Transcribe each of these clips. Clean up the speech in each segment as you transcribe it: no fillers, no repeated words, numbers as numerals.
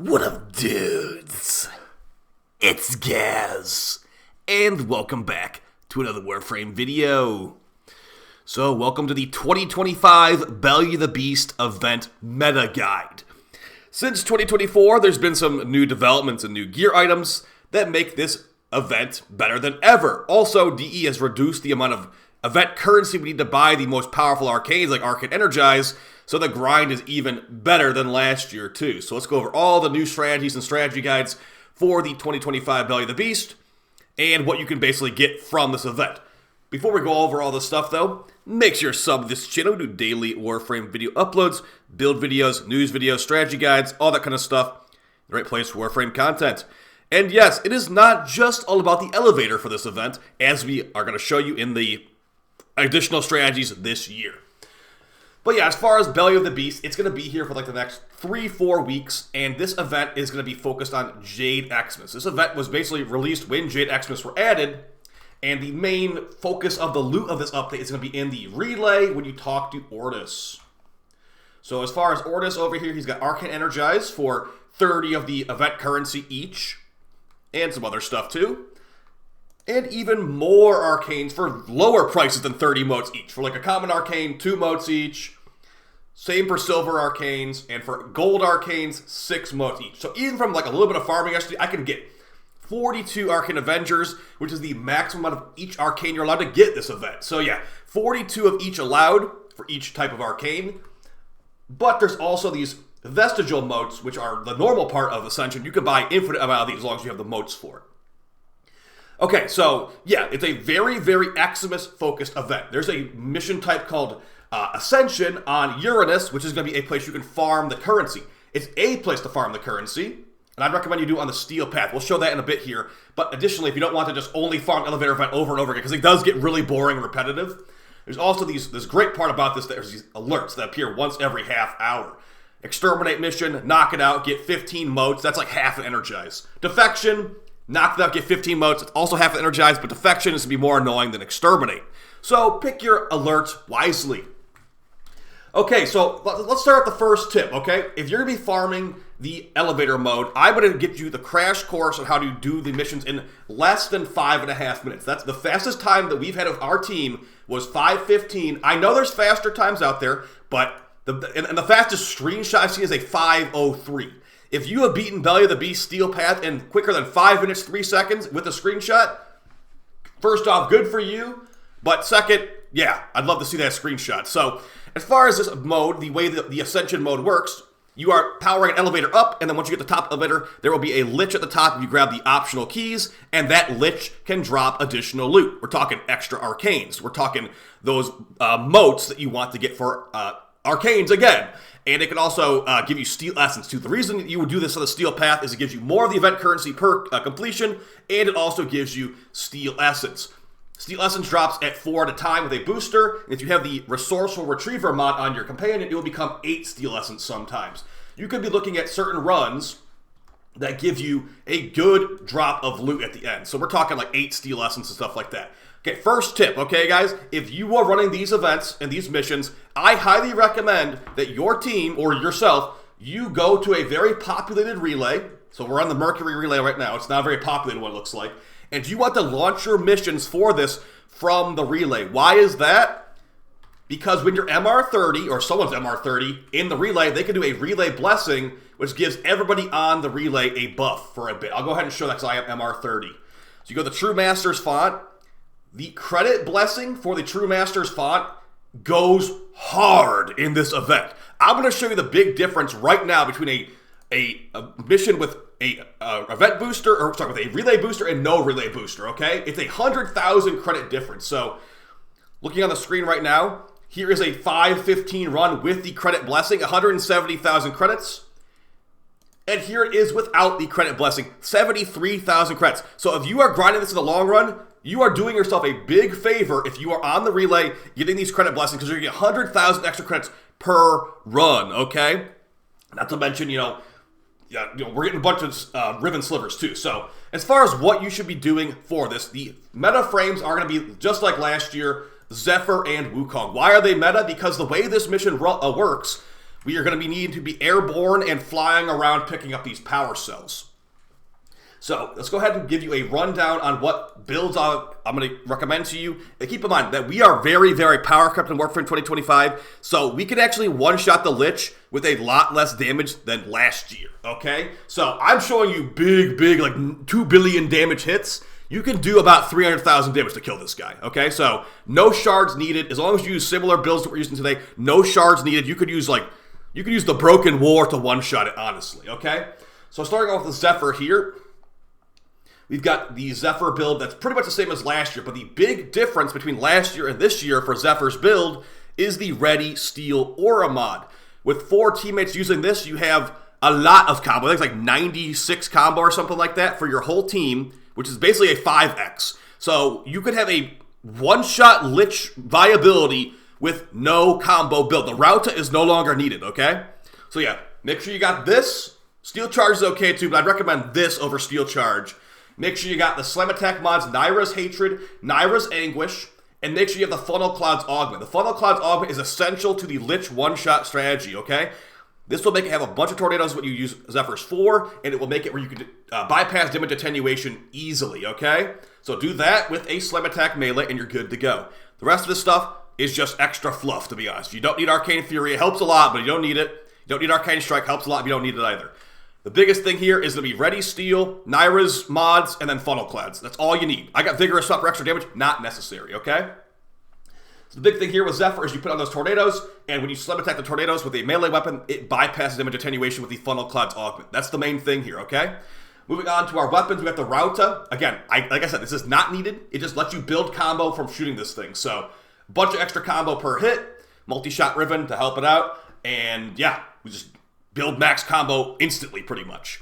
What up, dudes? It's Gaz, and welcome back to another Warframe video. So, welcome to the 2025 Belly of the Beast event meta guide. Since 2024, there's been some new developments and new gear items that make this event better than ever. Also, DE has reduced the amount of event currency we need to buy the most powerful arcanes like Arcane Energize, so the grind is even better than last year too. So let's go over all the new strategies and strategy guides for the 2025 Belly of the Beast and what you can basically get from this event. Before we go over all this stuff though, make sure you're sub to this channel. We do daily Warframe video uploads, build videos, news videos, strategy guides, all that kind of stuff. The right place for Warframe content. And yes, it is not just all about the elevator for this event, as we are going to show you in the additional strategies this year. But yeah, as far as Belly of the Beast, it's going to be here for like the next 3-4 weeks, and this event is going to be focused on Jade Xmas. This event was basically released when Jade Xmas were added, and the main focus of the loot of this update is going to be in the relay when you talk to Ordis. So as far as Ordis over here, he's got Arcane Energize for 30 of the event currency each, and some other stuff too. And even more arcanes for lower prices than 30 motes each. For like a common arcane, 2 motes each. Same for silver arcanes. And for gold arcanes, 6 motes each. So even from like a little bit of farming yesterday, I can get 42 Arcane Avengers, which is the maximum amount of each arcane you're allowed to get this event. So yeah, 42 of each allowed for each type of arcane. But there's also these vestigial motes, which are the normal part of Ascension. You can buy infinite amount of these as long as you have the motes for it. Okay, so yeah, it's a very, very Xmas-focused event. There's a mission type called Ascension on Uranus, which is going to be a place you can farm the currency. It's a place to farm the currency, and I'd recommend you do it on the Steel Path. We'll show that in a bit here. But additionally, if you don't want to just only farm elevator event over and over again, because it does get really boring and repetitive, there's also this great part about this, there's these alerts that appear once every half hour. Exterminate mission, knock it out, get 15 motes, that's like half an Energize. Defection, knock it out, get 15 motes. It's also half energized, but defection is to be more annoying than exterminate. So pick your alerts wisely. Okay, so let's start with the first tip, okay? If you're going to be farming the elevator mode, I'm going to get you the crash course on how to do the missions in less than 5.5 minutes. That's the fastest time that we've had of our team was 5:15. I know there's faster times out there, but the fastest screenshot I've seen is a 5:03. If you have beaten Belly of the Beast Steel Path in quicker than 5 minutes, 3 seconds with a screenshot, first off, good for you. But second, yeah, I'd love to see that screenshot. So as far as this mode, the way that the Ascension mode works, you are powering an elevator up, and then once you get to the top elevator, there will be a Lich at the top. You grab the optional keys, and that Lich can drop additional loot. We're talking extra arcanes. We're talking those motes that you want to get for arcanes again. And it can also give you Steel Essence too. The reason you would do this on the Steel Path is it gives you more of the event currency per completion, and it also gives you Steel Essence. Steel Essence drops at 4 at a time with a booster. And if you have the Resourceful Retriever mod on your companion, it will become 8 Steel Essence sometimes. You could be looking at certain runs that give you a good drop of loot at the end. So we're talking like 8 Steel Essence and stuff like that. Okay, first tip, okay guys, if you are running these events and these missions, I highly recommend that your team or yourself, you go to a very populated relay. So we're on the Mercury relay right now. It's not very populated what it looks like. And you want to launch your missions for this from the relay. Why is that? Because when you're MR30 or someone's MR30 in the relay, they can do a relay blessing, which gives everybody on the relay a buff for a bit. I'll go ahead and show that because I have MR30. So you go to the True Masters font. The credit blessing for the True Masters font goes hard in this event. I'm going to show you the big difference right now between a mission with a event booster, or sorry, with a relay booster and no relay booster, okay? It's 100,000 credit difference. So looking on the screen right now, here is a 5:15 run with the credit blessing, 170,000 credits. And here it is without the credit blessing, 73,000 credits. So if you are grinding this in the long run, you are doing yourself a big favor if you are on the relay getting these credit blessings, because you're going to get 100,000 extra credits per run, okay? Not to mention, we're getting a bunch of RIVEN slivers too. So as far as what you should be doing for this, the meta frames are going to be just like last year, Zephyr and Wukong. Why are they meta? Because the way this mission works, we are going to be needing to be airborne and flying around picking up these power cells. So let's go ahead and give you a rundown on what builds I'm going to recommend to you. And keep in mind that we are very, very power crept in Warframe 2025, so we can actually one-shot the Lich with a lot less damage than last year, okay? So I'm showing you big, like 2 billion damage hits. You can do about 300,000 damage to kill this guy, okay? So no shards needed. As long as you use similar builds that we're using today, no shards needed. You could use the Broken War to one-shot it, honestly, okay? So starting off with the Zephyr here, we've got the Zephyr build that's pretty much the same as last year, but the big difference between last year and this year for Zephyr's build is the Ready Steel Aura mod. With 4 teammates using this, you have a lot of combo. I think it's like 96 combo or something like that for your whole team, which is basically a 5x. So you could have a one-shot Lich viability with no combo build. The Rauta is no longer needed, okay? So yeah, make sure you got this. Steel Charge is okay too, but I'd recommend this over Steel Charge. Make sure you got the Slam Attack mods, Naira's Hatred, Naira's Anguish, and make sure you have the Funnel Clouds Augment. The Funnel Clouds Augment is essential to the Lich one-shot strategy, okay? This will make it have a bunch of tornadoes when you use Zephyrs 4, and it will make it where you can bypass damage attenuation easily, okay? So do that with a Slam Attack melee, and you're good to go. The rest of this stuff is just extra fluff, to be honest. You don't need Arcane Fury. It helps a lot, but you don't need it. You don't need Arcane Strike. Helps a lot, but you don't need it either. The biggest thing here is going to be Ready Steel, Naira's mods, and then Funnel Clouds. That's all you need. I got Vigorous Up for extra damage. Not necessary, okay? So the big thing here with Zephyr is you put on those tornadoes, and when you slam attack the tornadoes with a melee weapon, it bypasses damage attenuation with the Funnel Clouds Augment. That's the main thing here, okay? Moving on to our weapons, we got the Rauta. Again, like I said, this is not needed. It just lets you build combo from shooting this thing. So, a bunch of extra combo per hit, multi-shot Riven to help it out, and yeah, we just build max combo instantly, pretty much.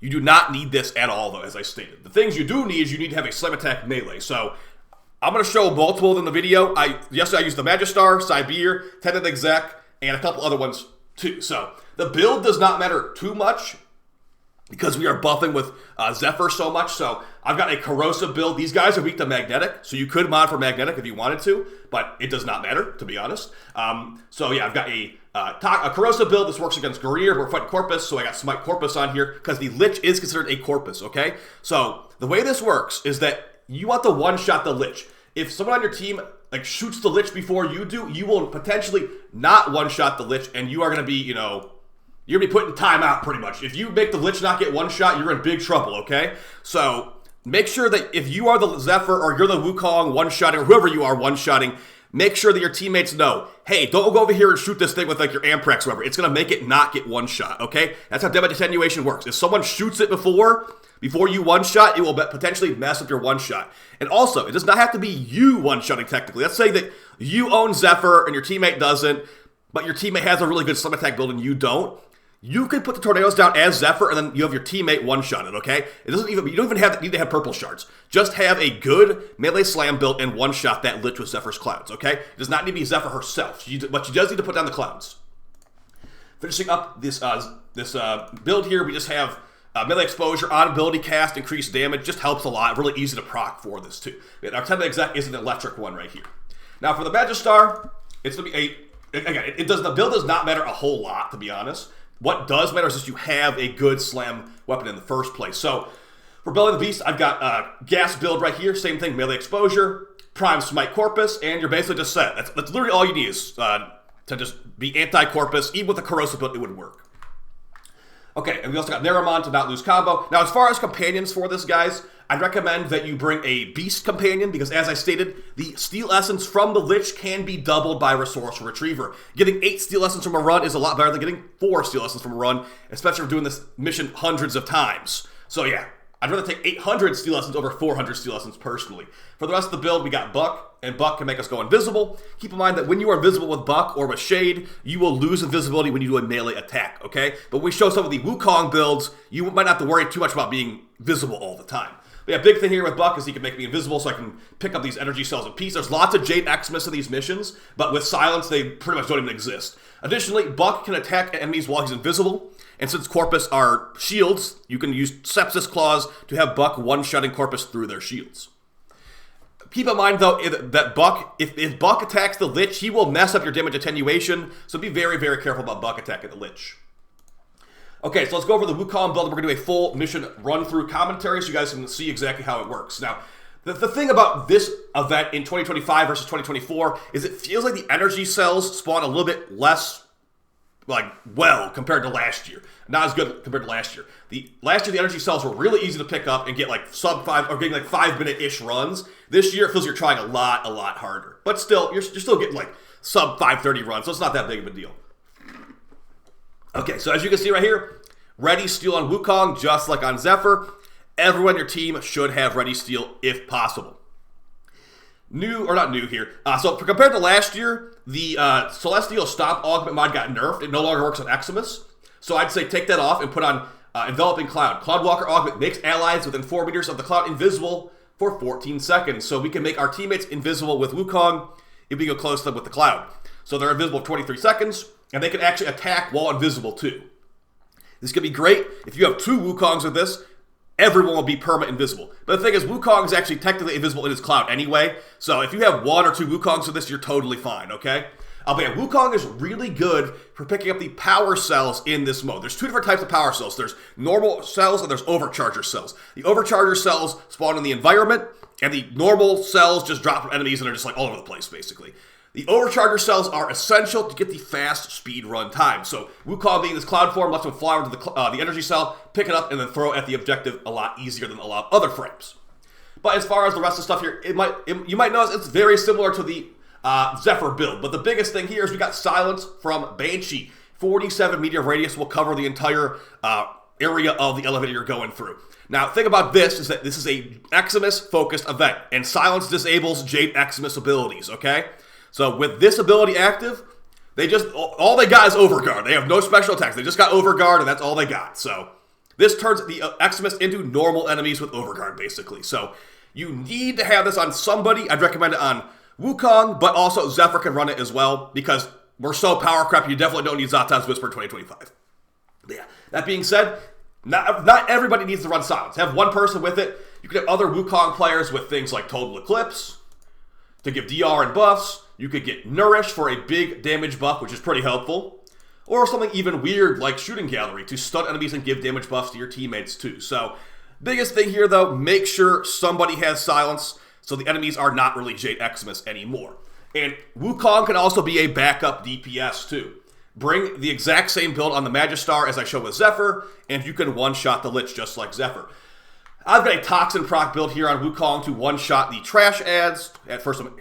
You do not need this at all, though, as I stated. The things you do need is you need to have a Slam Attack melee. So, I'm going to show multiple of them in the video. Yesterday I used the Magistar, Sibir, Tenet Exec, and a couple other ones too. So, the build does not matter too much because we are buffing with Zephyr so much. So, I've got a corrosive build. These guys are weak to magnetic, so you could mod for magnetic if you wanted to, but it does not matter, to be honest. So, yeah, I've got a corrosive build. This works against Greer. We're fighting Corpus, so I got Smite Corpus on here because the Lich is considered a Corpus, okay? So, the way this works is that you want to one-shot the Lich. If someone on your team shoots the Lich before you do, you will potentially not one-shot the Lich, and you are going to be, you're going to be put in timeout pretty much. If you make the Lich not get one-shot, you're in big trouble, okay? So, make sure that if you are the Zephyr or you're the Wukong one-shotting, or whoever you are one-shotting, make sure that your teammates know, hey, don't go over here and shoot this thing with your Amprex or whatever. It's going to make it not get one-shot, okay? That's how damage attenuation works. If someone shoots it before you one-shot, it will potentially mess up your one-shot. And also, it does not have to be you one-shotting technically. Let's say that you own Zephyr and your teammate doesn't, but your teammate has a really good Slam Attack build and you don't. You can put the tornadoes down as Zephyr and then you have your teammate one-shot it, okay? You don't even need to have purple shards. Just have a good melee slam build and one-shot that Lich with Zephyr's clouds, okay? It does not need to be Zephyr herself, but she does need to put down the clouds. Finishing up this build here, we just have melee exposure, on ability cast, increased damage, just helps a lot. Really easy to proc for this too. Our Tenet Exec is an electric one right here. Now for the Magistar, it's going to be the build does not matter a whole lot, to be honest. What does matter is just you have a good slam weapon in the first place. So for Belly of the Beast, I've got a gas build right here. Same thing, melee exposure, prime Smite Corpus, and you're basically just set. That's literally all you need is to just be anti-Corpus. Even with a corrosive build, it would work. Okay, and we also got Naramon to not lose combo. Now, as far as companions for this, guys, I'd recommend that you bring a Beast companion because, as I stated, the Steel Essence from the Lich can be doubled by Resourceful Retriever. Getting 8 Steel Essence from a run is a lot better than getting 4 Steel Essence from a run, especially if we're doing this mission hundreds of times. So, yeah, I'd rather take 800 Steel Essence over 400 Steel Essence personally. For the rest of the build, we got Buck, and Buck can make us go invisible. Keep in mind that when you are invisible with Buck or with Shade, you will lose invisibility when you do a melee attack, okay? But when we show some of the Wukong builds, you might not have to worry too much about being visible all the time. But yeah, big thing here with Buck is he can make me invisible so I can pick up these energy cells in peace. There's lots of Jade Xmas in these missions, but with Silence, they pretty much don't even exist. Additionally, Buck can attack enemies while he's invisible, and since Corpus are shields, you can use Sepsis Claws to have Buck one-shotting Corpus through their shields. Keep in mind, though, that Buck, if Buck attacks the Lich, he will mess up your damage attenuation, so be very, very careful about Buck attacking the Lich. Okay, so let's go over the Wukong build. We're going to do a full mission run-through commentary so you guys can see exactly how it works. Now, the thing about this event in 2025 versus 2024 is it feels like the energy cells spawn a little bit less, compared to last year. Not as good compared to last year. Last year, the energy cells were really easy to pick up and get sub-5, or getting 5-minute-ish runs. This year, it feels like you're trying a lot harder. But still, you're still getting sub-530 runs, so it's not that big of a deal. Okay, so as you can see right here, Ready Steel on Wukong, just like on Zephyr. Everyone on your team should have Ready Steel if possible. Not new here. So compared to last year, the Celestial Stomp Augment mod got nerfed. It no longer works on Eximus. So I'd say take that off and put on Enveloping Cloud. Cloudwalker Augment makes allies within 4 meters of the cloud invisible for 14 seconds. So we can make our teammates invisible with Wukong if we go close to them with the cloud. So they're invisible for 23 seconds, and they can actually attack while invisible too. This could be great. If you have 2 Wukongs with this, everyone will be perma invisible. But the thing is, Wukong is actually technically invisible in his cloud anyway. So if you have 1 or 2 Wukongs with this, you're totally fine, okay? But yeah, Wukong is really good for picking up the power cells in this mode. There's 2 different types of power cells. There's normal cells and there's overcharger cells. The overcharger cells spawn in the environment, and the normal cells just drop from enemies and are just all over the place, basically. The overcharger cells are essential to get the fast speed run time. So Wukong being this cloud form lets him fly into the energy cell, pick it up, and then throw it at the objective a lot easier than a lot of other frames. But as far as the rest of the stuff here, you might notice it's very similar to the Zephyr build. But the biggest thing here is we got Silence from Banshee. 47 meter radius will cover the entire area of the elevator you're going through. Now, the thing about this is that this is a Eximus-focused event, and Silence disables Jade Eximus abilities, okay? So with this ability active, all they got is Overguard. They have no special attacks. They just got Overguard, and that's all they got. So this turns the Eximus into normal enemies with Overguard, basically. So you need to have this on somebody. I'd recommend it on Wukong, but also Zephyr can run it as well, because we're so power crap, you definitely don't need Zatan's Whisper in 2025. But yeah, that being said, not everybody needs to run Silence. Have one person with it. You could have other Wukong players with things like Total Eclipse to give DR and buffs. You could get Nourish for a big damage buff, which is pretty helpful. Or something even weird like Shooting Gallery to stun enemies and give damage buffs to your teammates too. So, biggest thing here though, make sure somebody has Silence so the enemies are not really Jade Eximus anymore. And Wukong can also be a backup DPS too. Bring the exact same build on the Magistar as I showed with Zephyr, and you can one-shot the Lich just like Zephyr. I've got a Toxin proc build here on Wukong to one-shot the trash ads for some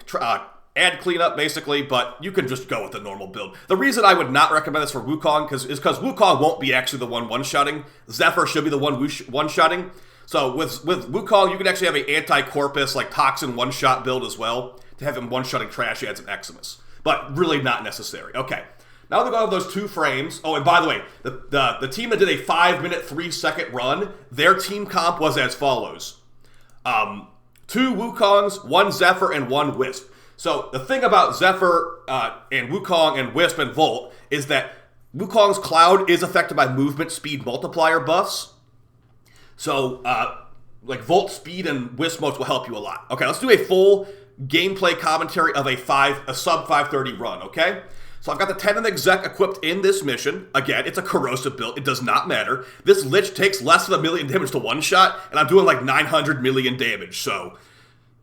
ad cleanup, basically, but you can just go with the normal build. The reason I would not recommend this for Wukong is because Wukong won't be actually the one-shotting. Zephyr should be the one-shotting. So with Wukong, you can actually have an anti-Corpus, Toxin one-shot build as well, to have him one-shotting trash ads and Eximus. But really not necessary. Okay, now they're going to have those 2 frames. Oh, and by the way, the team that did a 5-minute, 3-second run, their team comp was as follows. 2 Wukongs, 1 Zephyr, and 1 Wisp. So the thing about Zephyr and Wukong and Wisp and Volt is that Wukong's Cloud is affected by movement speed multiplier buffs. So Volt speed and Wisp modes will help you a lot. Okay, let's do a full gameplay commentary of a sub 530 run, okay? So I've got the Tenet Exec equipped in this mission. Again, it's a corrosive build. It does not matter. This Lich takes less than 1 million damage to one-shot, and I'm doing 900 million damage. So,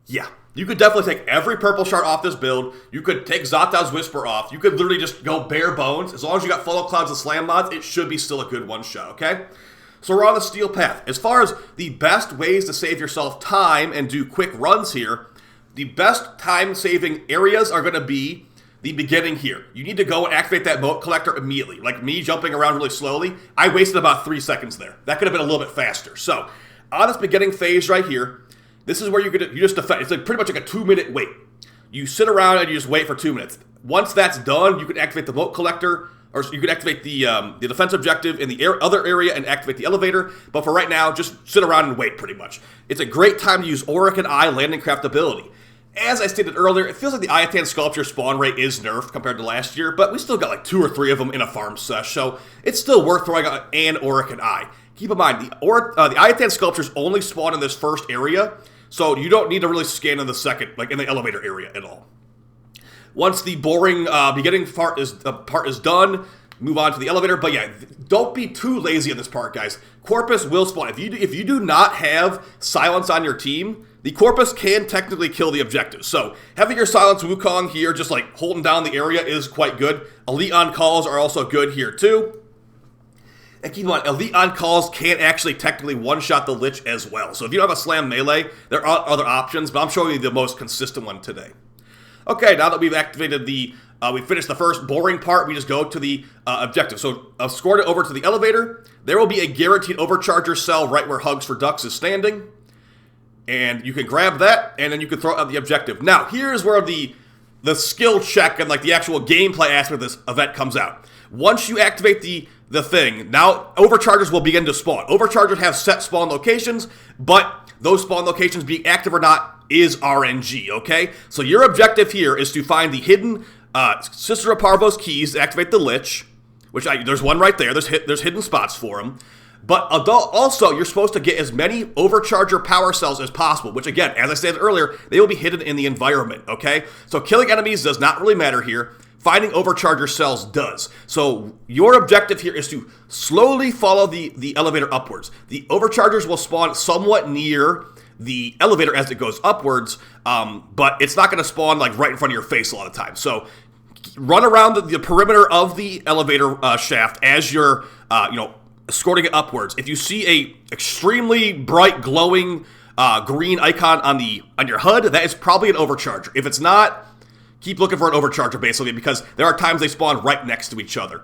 yeah. You could definitely take every purple shard off this build. You could take Zatan's Whisper off. You could literally just go bare bones. As long as you got Funnel Clouds and Slam mods, it should be still a good one-shot, okay? So we're on the steel path. As far as the best ways to save yourself time and do quick runs here, the best time-saving areas are going to be the beginning here. You need to go and activate that moat collector immediately. Like me jumping around really slowly, I wasted about 3 seconds there. That could have been a little bit faster. So, on this beginning phase right here, this is where you just defend. It's pretty much like a 2-minute wait. You sit around and you just wait for 2 minutes. Once that's done, you can activate the moat collector, or you can activate the defense objective in the other area and activate the elevator. But for right now, just sit around and wait pretty much. It's a great time to use Auric and Eye landing craft ability. As I stated earlier, it feels like the Ayatan Sculpture spawn rate is nerfed compared to last year, but we still got 2 or 3 of them in a farm sesh, so it's still worth throwing out an Auric and Eye. Keep in mind, the Ayatan Sculptures only spawn in this first area, So you don't need to really scan in the second, like in the elevator area at all. Once the boring beginning part is done, move on to the elevator. But yeah, don't be too lazy on this part, guys. Corpus will spawn. If you do not have silence on your team, the Corpus can technically kill the objective. So having your silence Wukong here, just like holding down the area, is quite good. Elite on calls are also good here too. And keep in mind, elite on calls can actually technically one-shot the Lich as well. So if you don't have a slam melee, there are other options, but I'm showing you the most consistent one today. Okay, now that we've activated we finished the first boring part, we just go to the objective. So escort it over to the elevator. There will be a guaranteed overcharger cell right where Hugs for Ducks is standing. And you can grab that, and then you can throw out the objective. Now, here's where the skill check and like the actual gameplay aspect of this event comes out. Once you activate the thing, now overchargers will begin to spawn. Overchargers have set spawn locations, but those spawn locations being active or not is RNG, okay? So your objective here is to find the hidden Sister of Parvos keys to activate the Lich, which there's one right there. There's hidden spots for them. But also, you're supposed to get as many overcharger power cells as possible, which again, as I said earlier, they will be hidden in the environment, okay? So killing enemies does not really matter here. Finding overcharger cells does. So your objective here is to slowly follow the elevator upwards. The overchargers will spawn somewhat near the elevator as it goes upwards, but it's not going to spawn like right in front of your face a lot of times. So run around the perimeter of the elevator shaft as you're, escorting it upwards. If you see a extremely bright, glowing green icon on your HUD, that is probably an overcharger. If it's not, keep looking for an overcharger, basically, because there are times they spawn right next to each other.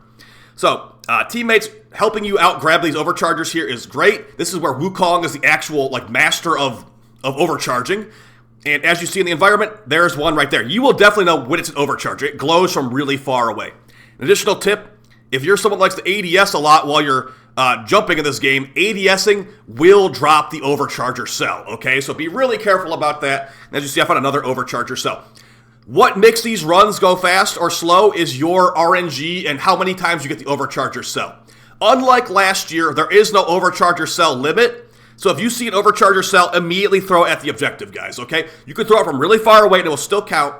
So, teammates helping you out grab these overchargers here is great. This is where Wukong is the actual master of overcharging. And as you see in the environment, there's one right there. You will definitely know when it's an overcharger. It glows from really far away. An additional tip, if you're someone who likes to ADS a lot while you're jumping in this game, ADSing will drop the overcharger cell, okay? So be really careful about that. And as you see, I found another overcharger cell. What makes these runs go fast or slow is your RNG and how many times you get the overcharger cell. Unlike last year, there is no overcharger cell limit. So if you see an overcharger cell, immediately throw it at the objective, guys, okay? You can throw it from really far away and it will still count.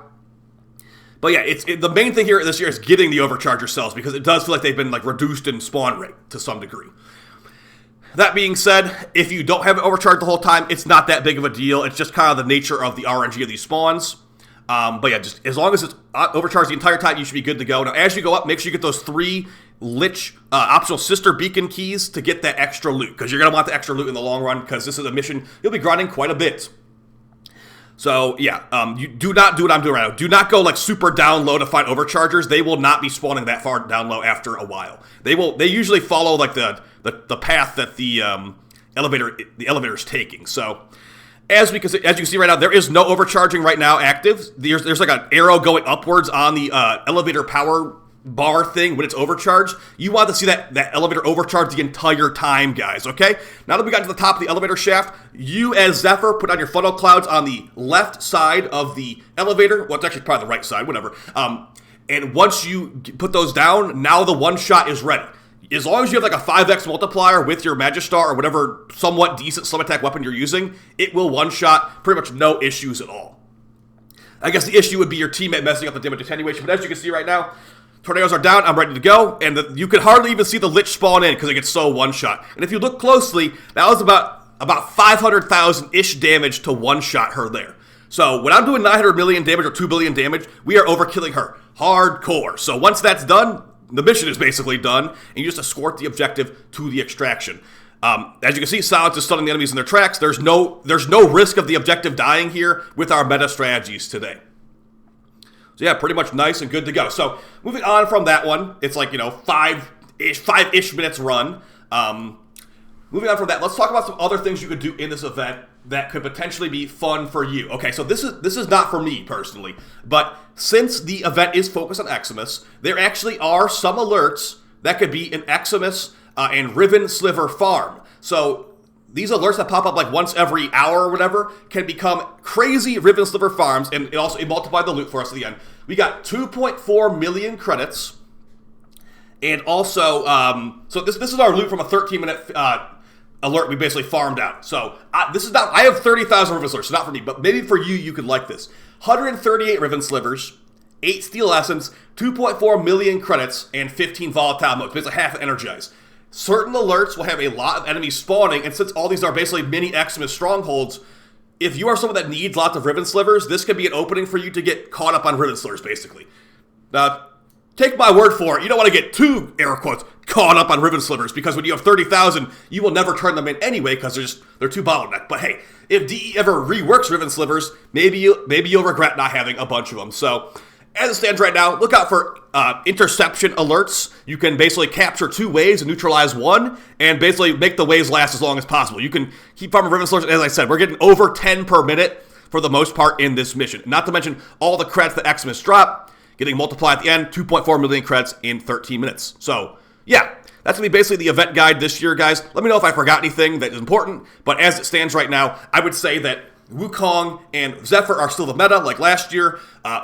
But yeah, the main thing here this year is getting the overcharger cells because it does feel like they've been reduced in spawn rate to some degree. That being said, if you don't have it overcharged the whole time, it's not that big of a deal. It's just kind of the nature of the RNG of these spawns. But yeah, just as long as it's overcharged the entire time, you should be good to go. Now, as you go up, make sure you get those 3 Lich optional sister beacon keys to get that extra loot, because you're going to want the extra loot in the long run, because this is a mission you'll be grinding quite a bit. So, yeah, you do not do what I'm doing right now. Do not go, super down low to find overchargers. They will not be spawning that far down low after a while. They usually follow, the path that the elevator is taking. So, as you can see right now, there is no overcharging right now active. There's an arrow going upwards on the elevator power bar thing when it's overcharged. You want to see that elevator overcharged the entire time, guys, okay? Now that we got to the top of the elevator shaft, you as Zephyr put on your funnel clouds on the left side of the elevator. Well, it's actually probably the right side, whatever. And once you put those down, now the one-shot is ready. As long as you have a 5x multiplier with your Magistar or whatever somewhat decent slim attack weapon you're using, it will one-shot pretty much no issues at all. I guess the issue would be your teammate messing up the damage attenuation, but as you can see right now, tornadoes are down, I'm ready to go, and you can hardly even see the Lich spawn in because it gets so one-shot. And if you look closely, that was about 500,000-ish damage to one-shot her there. So when I'm doing 900 million damage or 2 billion damage, we are overkilling her hardcore. So once that's done, the mission is basically done, and you just escort the objective to the extraction. As you can see, Silence is stunning the enemies in their tracks. There's no risk of the objective dying here with our meta strategies today. So yeah, pretty much nice and good to go. So moving on from that one, it's 5-ish minutes run. Moving on from that, let's talk about some other things you could do in this event that could potentially be fun for you. Okay, so this is not for me personally, but since the event is focused on Eximus, there actually are some alerts that could be an Eximus and RIVEN SLIVER farm. So these alerts that pop up once every hour or whatever can become crazy RIVEN SLIVER farms, and it multiplied the loot for us at the end. We got 2.4 million credits, and also, so this is our loot from a 13-minute alert we basically farmed out. So this is not, I have 30,000 Riven Slivers, so not for me, but maybe for you, you could like this. 138 Riven Slivers, 8 Steel Essence, 2.4 million credits, and 15 volatile modes, basically half energized. Certain alerts will have a lot of enemies spawning, and since all these are basically mini Xmas strongholds, if you are someone that needs lots of Riven Slivers, this could be an opening for you to get caught up on Riven Slivers, basically. Now, take my word for it, you don't want to get too, air quotes, caught up on Riven Slivers, because when you have 30,000, you will never turn them in anyway, because they're too bottlenecked. But hey, if DE ever reworks Riven Slivers, maybe you'll regret not having a bunch of them. So, as it stands right now, look out for interception alerts. You can basically capture 2 waves and neutralize 1, and basically make the waves last as long as possible. You can keep farming Riven Slivers. As I said, we're getting over 10 per minute for the most part in this mission. Not to mention all the credits that Xmas drop, getting multiplied at the end, 2.4 million credits in 13 minutes. So, yeah, that's going to be basically the event guide this year, guys. Let me know if I forgot anything that is important, but as it stands right now, I would say that Wukong and Zephyr are still the meta, like last year.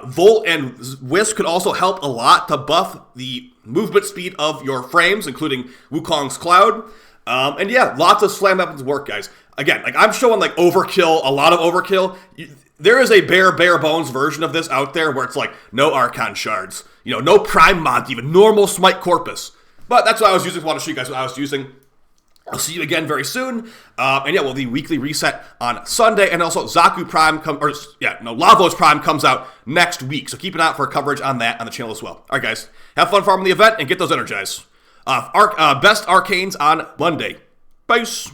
Volt and Wisp could also help a lot to buff the movement speed of your frames, including Wukong's Cloud. And yeah, lots of slam weapons work, guys. Again, like I'm showing like overkill, a lot of overkill. There is a bare bones version of this out there where it's like no Archon shards, no Prime Mod, even normal Smite Corpus. But that's what I was using. I want to show you guys what I was using. I'll see you again very soon. And yeah, well, the weekly reset on Sunday, and also Zaku Prime Lavos Prime comes out next week. So keep an eye out for coverage on that on the channel as well. All right, guys, have fun farming the event and get those energized. Best arcanes on Monday. Peace.